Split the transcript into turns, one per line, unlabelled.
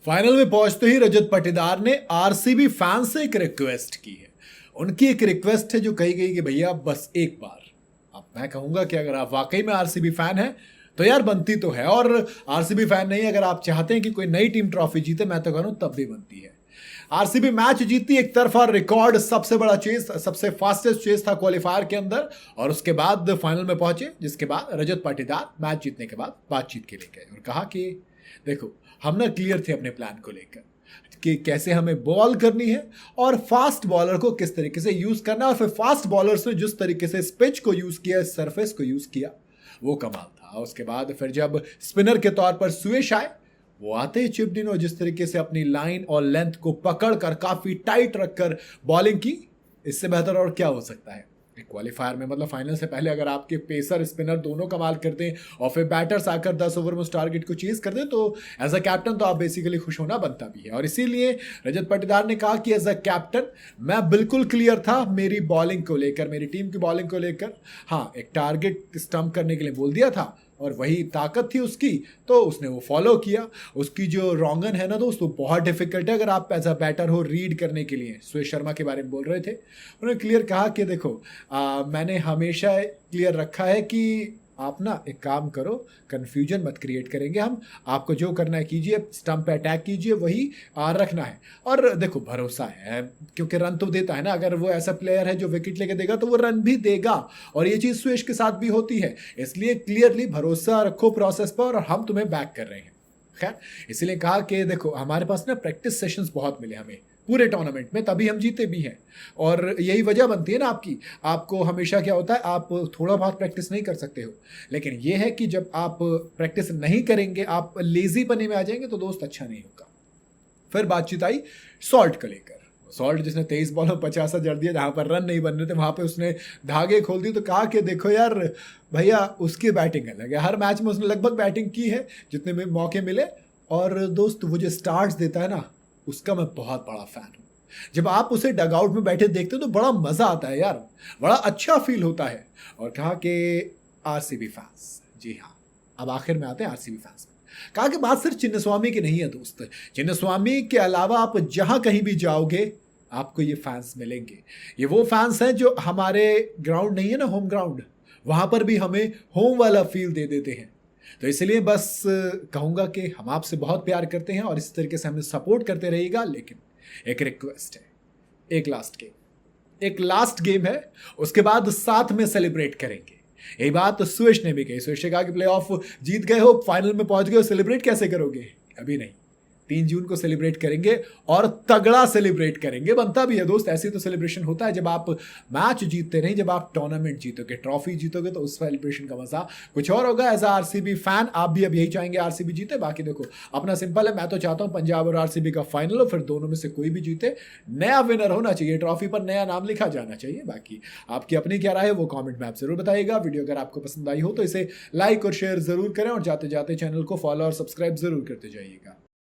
Final में पहुंचते ही रजत पाटीदार ने आरसीबी फैन से एक रिक्वेस्ट की है। उनकी एक रिक्वेस्ट है जो कही गई कि भैया बस एक बार। अब मैं कहूंगा कि अगर आप वाकई में आरसीबी फैन हैं तो यार बनती तो है, और आरसीबी फैन नहीं, अगर आप चाहते हैं कि कोई नई टीम ट्रॉफी जीते, मैं तो कह रहा हूं तब भी बनती है। आरसीबी मैच जीती, एक तरफा रिकॉर्ड, सबसे बड़ा चेस, सबसे फास्टेस्ट चेस था क्वालिफायर के अंदर, और उसके बाद फाइनल में पहुंचे, जिसके बाद रजत पाटीदार मैच जीतने के बाद बातचीत के लिए गए और कहा कि देखो हम ना क्लियर थे अपने प्लान को लेकर कि कैसे हमें बॉल करनी है और फास्ट बॉलर को किस तरीके से यूज करना है, और फिर फास्ट बॉलर्स ने जिस तरीके से इस पिच को यूज किया, इस सरफेस को यूज किया, वो कमाल था। उसके बाद फिर जब स्पिनर के तौर पर सुयश आए, वो आते ही चिप डिनो जिस तरीके से अपनी लाइन और लेंथ को पकड़कर काफी टाइट रखकर बॉलिंग की, इससे बेहतर और क्या हो सकता है एक क्वालिफायर में। मतलब फाइनल से पहले अगर आपके पेसर स्पिनर दोनों कमाल करते हैं और फिर बैटर्स आकर 10 ओवर में उस टारगेट को चेज करते हैं, तो एज अ कैप्टन तो आप बेसिकली खुश होना बनता भी है। और इसीलिए रजत पाटीदार ने कहा कि एज अ कैप्टन मैं बिल्कुल क्लियर था मेरी बॉलिंग को लेकर, मेरी टीम की बॉलिंग को लेकर। हाँ, एक टारगेट स्टंप करने के लिए बोल दिया था और वही ताकत थी उसकी, तो उसने वो फॉलो किया। उसकी जो रोंगन है ना दोस्तों, बहुत डिफिकल्ट है अगर आप एज अ बैटर हो रीड करने के लिए। सुयश शर्मा के बारे में बोल रहे थे, उन्होंने क्लियर कहा कि देखो मैंने हमेशा क्लियर रखा है कि आप ना एक काम करो, कंफ्यूजन मत क्रिएट करेंगे हम, आपको जो करना है कीजिए, स्टंप पे अटैक कीजिए, वही रखना है। और देखो भरोसा है क्योंकि रन तो देता है ना, अगर वो ऐसा प्लेयर है जो विकेट लेके देगा तो वो रन भी देगा, और ये चीज़ सुयश के साथ भी होती है। इसलिए क्लियरली भरोसा रखो प्रोसेस पर और हम तुम्हें बैक कर रहे हैं। खैर, इसीलिए कहा कि देखो हमारे पास ना प्रैक्टिस सेशंस बहुत मिले हमें पूरे टूर्नामेंट में, तभी हम जीते भी हैं। और यही वजह बनती है ना आपकी, आपको हमेशा क्या होता है, आप थोड़ा बहुत प्रैक्टिस नहीं कर सकते हो, लेकिन यह है कि जब आप प्रैक्टिस नहीं करेंगे, आप लेजी पने में आ जाएंगे, तो दोस्त अच्छा नहीं होगा। फिर बातचीत आई सॉल्ट को लेकर। सॉल्ट जिसने 23 बॉल में 50 जड़ दिया, जहां पर रन नहीं बन रहे थे वहां पे उसने धागे खोल दिए। तो कहा कि देखो यार भैया, उसकी बैटिंग अलग है, हर मैच में उसने लगभग बैटिंग की है जितने भी मौके मिले। और दोस्त वो जो स्टार्ट्स देता है ना, उसका मैं बहुत बड़ा फैन हूं। जब आप उसे डगआउट में बैठे देखते हो तो बड़ा मजा आता है यार, बड़ा अच्छा फील होता है। और कहा कि आरसीबी फैंस, जी हाँ, अब आखिर में आते हैं आरसीबी फैंस में। कहा कि बात सिर्फ चिन्नस्वामी की नहीं है दोस्त, चिन्नस्वामी के अलावा आप जहां कहीं भी जाओगे आपको ये फैंस मिलेंगे। ये वो फैंस हैं जो हमारे ग्राउंड नहीं है ना, होम ग्राउंड, वहां पर भी हमें होम वाला फील दे देते हैं। तो इसलिए बस कहूंगा कि हम आपसे बहुत प्यार करते हैं और इस तरीके से हमें सपोर्ट करते रहिएगा। लेकिन एक रिक्वेस्ट है, एक लास्ट गेम है, उसके बाद साथ में सेलिब्रेट करेंगे। यही बात तो सुयश ने भी कही। सुयश ने कहा कि प्लेऑफ जीत गए हो, फाइनल में पहुंच गए हो, सेलिब्रेट कैसे करोगे? अभी नहीं, 3 जून को सेलिब्रेट करेंगे और तगड़ा सेलिब्रेट करेंगे। बनता भी है दोस्त, ऐसे तो सेलिब्रेशन होता है जब आप मैच जीतते नहीं, जब आप टूर्नामेंट जीतोगे, ट्रॉफी जीतोगे, तो उस सेलिब्रेशन का मजा कुछ और होगा। एज आरसीबी फैन आप भी अब यही चाहेंगे आरसीबी जीते। बाकी देखो अपना सिंपल है, मैं तो चाहता हूं पंजाब और आरसीबी का फाइनल हो, फिर दोनों में से कोई भी जीते, नया विनर होना चाहिए, ट्रॉफी पर नया नाम लिखा जाना चाहिए। बाकी आपकी अपनी क्या राय है वो कॉमेंट में आप जरूर बताइएगा। वीडियो अगर आपको पसंद आई हो तो इसे लाइक और शेयर जरूर करें, और जाते जाते चैनल को फॉलो और सब्सक्राइब जरूर करते जाइएगा।